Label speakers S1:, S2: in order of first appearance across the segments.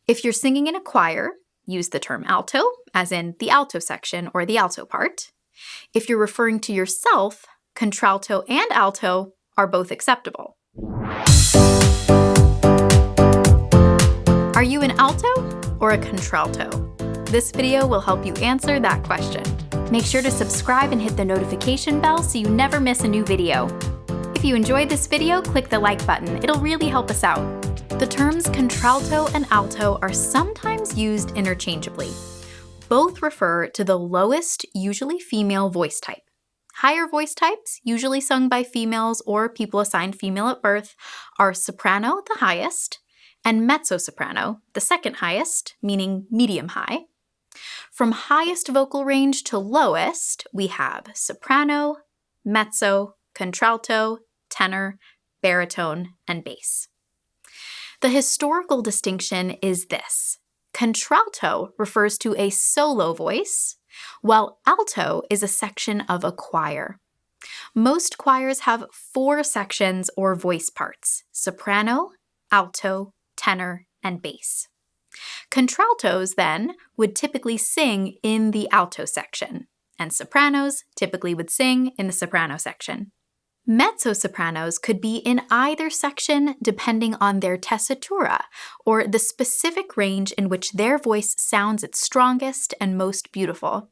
S1: If you're singing in a choir, use the term alto, as in the alto section or the alto part. If you're referring to yourself, contralto and alto are both acceptable. Are you an alto or a contralto? This video will help you answer that question. Make sure to subscribe and hit the notification bell so you never miss a new video. If you enjoyed this video, click the like button. It'll really help us out. The terms contralto and alto are sometimes used interchangeably. Both refer to the lowest, usually female voice type. Higher voice types, usually sung by females or people assigned female at birth, are soprano, the highest, and mezzo-soprano, the second highest, meaning medium-high. From highest vocal range to lowest, we have soprano, mezzo, contralto, tenor, baritone, and bass. The historical distinction is this. Contralto refers to a solo voice, while alto is a section of a choir. Most choirs have 4 sections or voice parts: soprano, alto, tenor, and bass. Contraltos, then, would typically sing in the alto section, and sopranos typically would sing in the soprano section. Mezzo-sopranos could be in either section depending on their tessitura, or the specific range in which their voice sounds its strongest and most beautiful.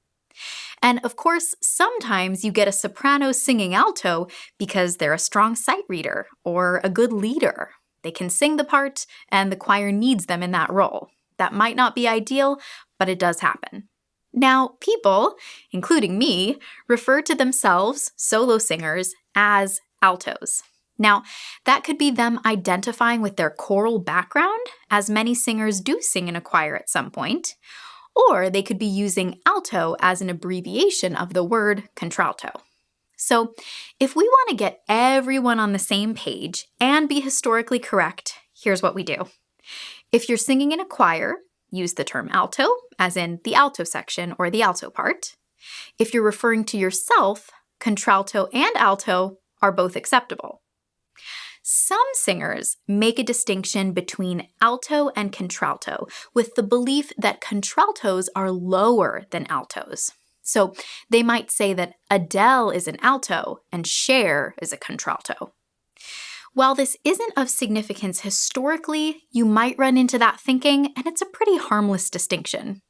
S1: And of course, sometimes you get a soprano singing alto because they're a strong sight reader or a good leader. They can sing the part, and the choir needs them in that role. That might not be ideal, but it does happen. Now, people, including me, refer to themselves, solo singers, as altos. Now, that could be them identifying with their choral background, as many singers do sing in a choir at some point, or they could be using alto as an abbreviation of the word contralto. So, if we want to get everyone on the same page and be historically correct, here's what we do. If you're singing in a choir, use the term alto, as in the alto section or the alto part. If you're referring to yourself, contralto and alto are both acceptable. Some singers make a distinction between alto and contralto with the belief that contraltos are lower than altos. So they might say that Adele is an alto and Cher is a contralto. While this isn't of significance historically, you might run into that thinking, and it's a pretty harmless distinction.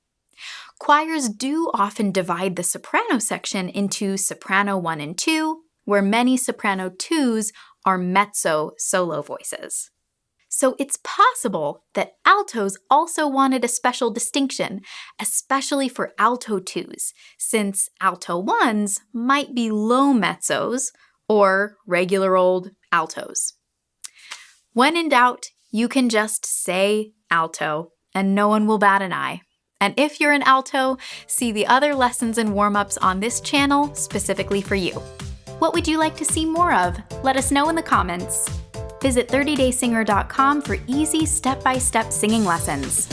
S1: Choirs do often divide the soprano section into soprano 1 and 2, where many soprano 2s are mezzo solo voices. So it's possible that altos also wanted a special distinction, especially for alto 2s, since alto 1s might be low mezzos or regular old altos. When in doubt, you can just say alto, and no one will bat an eye. And if you're an alto, see the other lessons and warm-ups on this channel specifically for you. What would you like to see more of? Let us know in the comments. Visit 30daysinger.com for easy step-by-step singing lessons.